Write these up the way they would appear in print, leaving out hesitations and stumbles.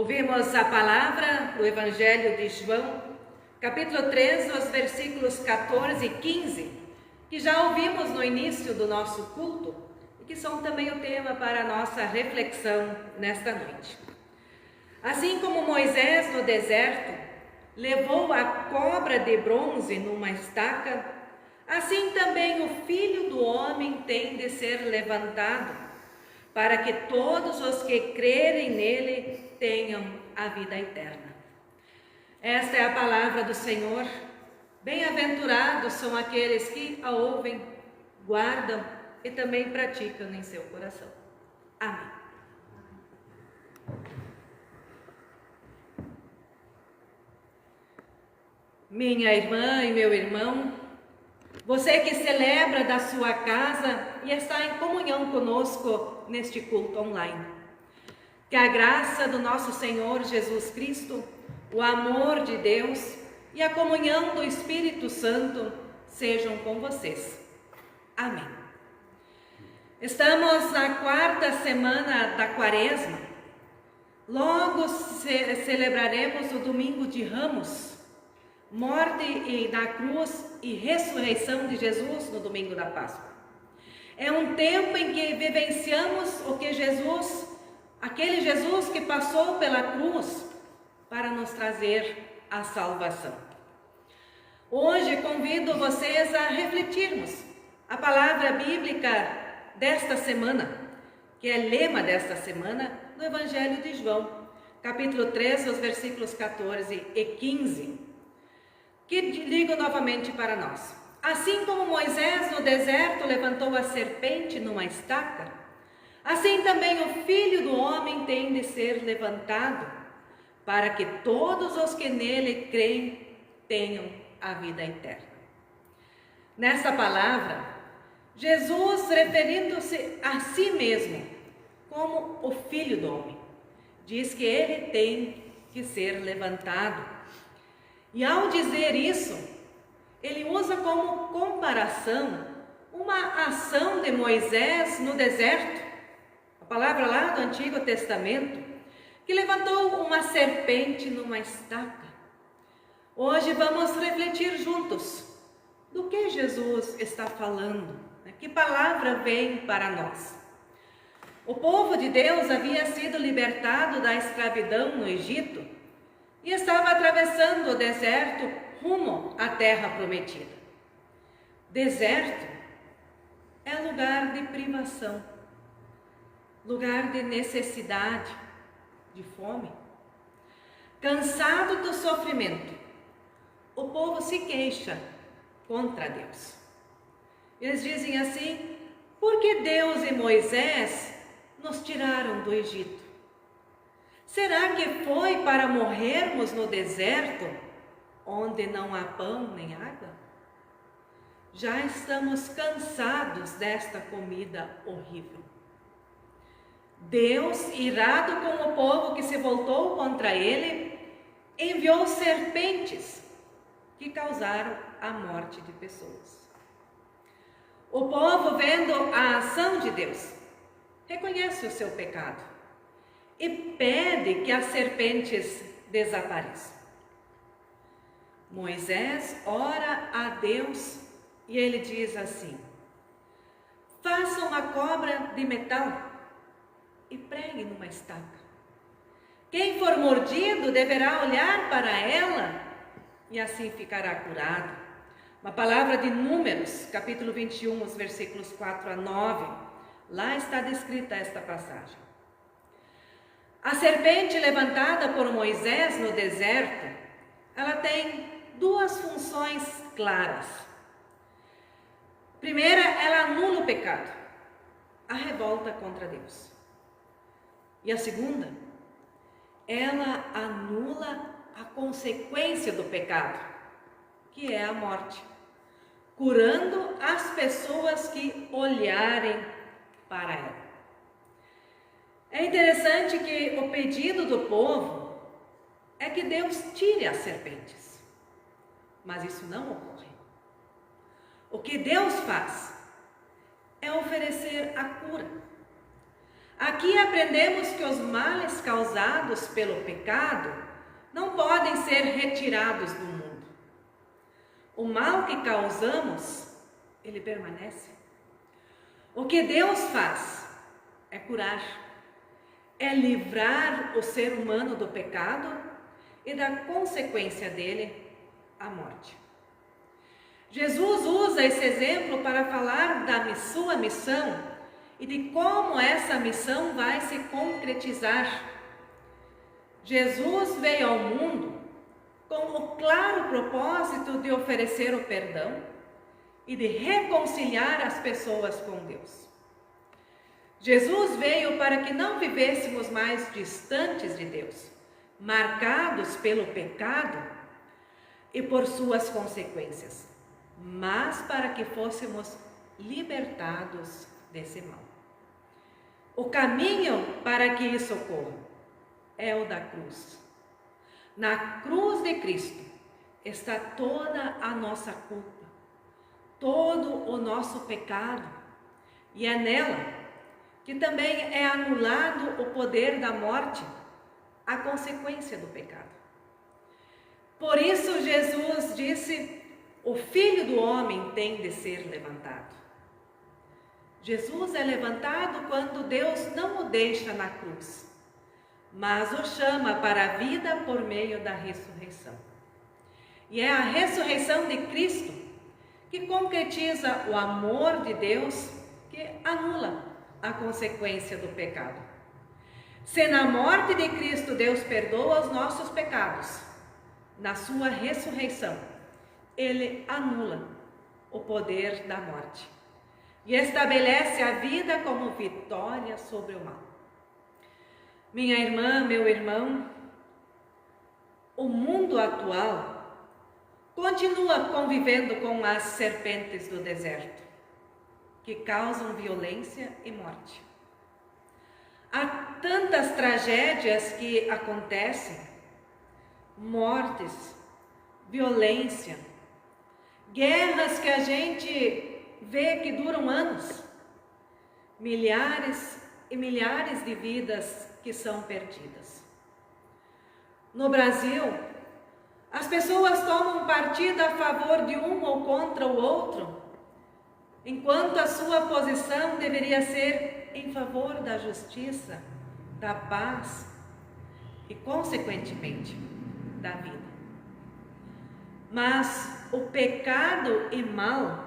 Ouvimos a palavra do Evangelho de João, capítulo 3, os versículos 14 e 15, que já ouvimos no início do nosso culto e que são também o tema para a nossa reflexão nesta noite. Assim como Moisés no deserto levou a cobra de bronze numa estaca, assim também o Filho do Homem tem de ser levantado, para que todos os que crerem nele tenham a vida eterna. Esta é a palavra do Senhor. Bem-aventurados são aqueles que a ouvem, guardam e também praticam em seu coração. Amém. Minha irmã e meu irmão, você que celebra da sua casa e está em comunhão conosco neste culto online, que a graça do nosso Senhor Jesus Cristo, o amor de Deus e a comunhão do Espírito Santo sejam com vocês. Amém. Estamos na quarta semana da Quaresma. Logo celebraremos o Domingo de Ramos, morte na cruz e ressurreição de Jesus no domingo da Páscoa. É um tempo em que vivenciamos o que aquele Jesus que passou pela cruz para nos trazer a salvação. Hoje convido vocês a refletirmos a palavra bíblica desta semana, que é lema desta semana, no Evangelho de João, capítulo 3, os versículos 14 e 15. Que digo novamente para nós: assim como Moisés no deserto levantou a serpente numa estaca, assim também o Filho do Homem tem de ser levantado, para que todos os que nele creem tenham a vida eterna. Nesta palavra, Jesus, referindo-se a si mesmo como o Filho do Homem, diz que ele tem que ser levantado. E ao dizer isso, ele usa como comparação uma ação de Moisés no deserto, a palavra lá do Antigo Testamento, que levantou uma serpente numa estaca. Hoje vamos refletir juntos do que Jesus está falando, que palavra vem para nós. O povo de Deus havia sido libertado da escravidão no Egito e estava atravessando o deserto rumo à terra prometida. Deserto é lugar de privação, lugar de necessidade, de fome. Cansado do sofrimento, o povo se queixa contra Deus. Eles dizem assim: por que Deus e Moisés nos tiraram do Egito? Será que foi para morrermos no deserto, onde não há pão nem água? Já estamos cansados desta comida horrível. Deus, irado com o povo que se voltou contra ele, enviou serpentes que causaram a morte de pessoas. O povo, vendo a ação de Deus, reconhece o seu pecado e pede que as serpentes desapareçam. Moisés ora a Deus e ele diz assim: faça uma cobra de metal e pregue numa estaca. Quem for mordido deverá olhar para ela e assim ficará curado. Uma palavra de Números, capítulo 21, os versículos 4 a 9. Lá está descrita esta passagem. A serpente levantada por Moisés no deserto, ela tem duas funções claras. Primeira, ela anula o pecado, a revolta contra Deus. E a segunda, ela anula a consequência do pecado, que é a morte, curando as pessoas que olharem para ela. É interessante que o pedido do povo é que Deus tire as serpentes, mas isso não ocorre. O que Deus faz é oferecer a cura. Aqui aprendemos que os males causados pelo pecado não podem ser retirados do mundo. O mal que causamos, ele permanece. O que Deus faz é curar, é livrar o ser humano do pecado e da consequência dele, a morte. Jesus usa esse exemplo para falar da sua missão e de como essa missão vai se concretizar. Jesus veio ao mundo com o claro propósito de oferecer o perdão e de reconciliar as pessoas com Deus. Jesus veio para que não vivêssemos mais distantes de Deus, marcados pelo pecado e por suas consequências, mas para que fôssemos libertados desse mal. O caminho para que isso ocorra é o da cruz. Na cruz de Cristo está toda a nossa culpa, todo o nosso pecado, e é nela que também é anulado o poder da morte, a consequência do pecado. Por isso Jesus disse: o Filho do Homem tem de ser levantado. Jesus é levantado quando Deus não o deixa na cruz, mas o chama para a vida por meio da ressurreição. E é a ressurreição de Cristo que concretiza o amor de Deus, que anula a consequência do pecado. Se na morte de Cristo Deus perdoa os nossos pecados, na sua ressurreição, Ele anula o poder da morte e estabelece a vida como vitória sobre o mal. Minha irmã, meu irmão, o mundo atual continua convivendo com as serpentes do deserto, que causam violência e morte. Há tantas tragédias que acontecem, mortes, violência, guerras que a gente vê que duram anos, milhares e milhares de vidas que são perdidas. No Brasil, as pessoas tomam partido a favor de um ou contra o outro, enquanto a sua posição deveria ser em favor da justiça, da paz e, consequentemente, da vida. Mas o pecado e mal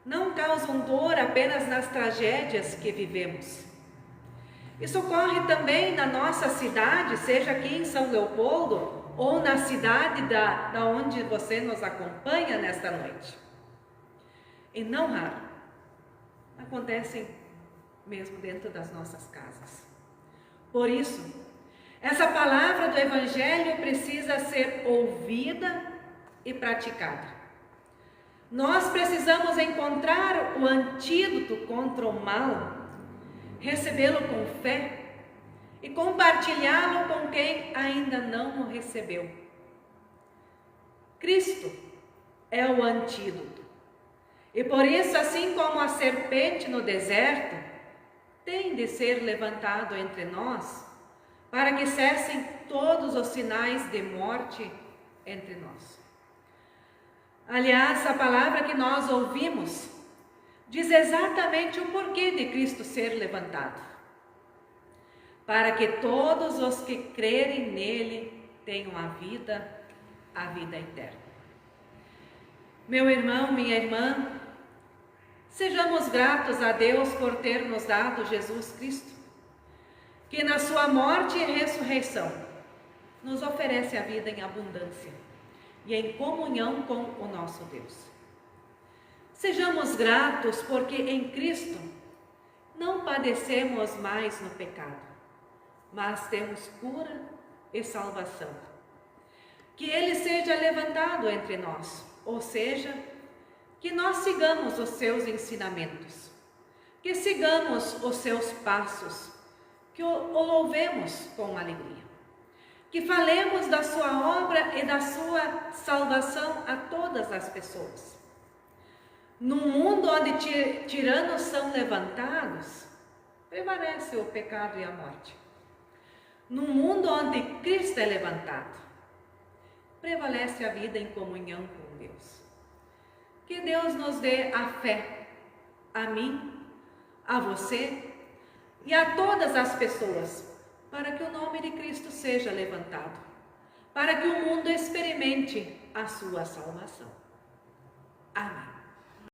não causam dor apenas nas tragédias que vivemos. Isso ocorre também na nossa cidade, seja aqui em São Leopoldo ou na cidade da onde você nos acompanha nesta noite. E não raro, acontecem mesmo dentro das nossas casas. Por isso, essa palavra do Evangelho precisa ser ouvida e praticada. Nós precisamos encontrar o antídoto contra o mal, recebê-lo com fé e compartilhá-lo com quem ainda não o recebeu. Cristo é o antídoto. E por isso, assim como a serpente no deserto, tem de ser levantado entre nós, para que cessem todos os sinais de morte entre nós. Aliás, a palavra que nós ouvimos diz exatamente o porquê de Cristo ser levantado. Para que todos os que crerem nele tenham a vida eterna. Meu irmão, minha irmã, sejamos gratos a Deus por ter nos dado Jesus Cristo, que na sua morte e ressurreição nos oferece a vida em abundância e em comunhão com o nosso Deus. Sejamos gratos porque em Cristo não padecemos mais no pecado, mas temos cura e salvação. Que Ele seja levantado entre nós, ou seja, que nós sigamos os seus ensinamentos, que sigamos os seus passos, que o louvemos com alegria, que falemos da sua obra e da sua salvação a todas as pessoas. Num mundo onde tiranos são levantados, prevalece o pecado e a morte. No mundo onde Cristo é levantado, prevalece a vida em comunhão com Deus. Que Deus nos dê a fé, a mim, a você e a todas as pessoas, para que o nome de Cristo seja levantado, para que o mundo experimente a sua salvação. Amém.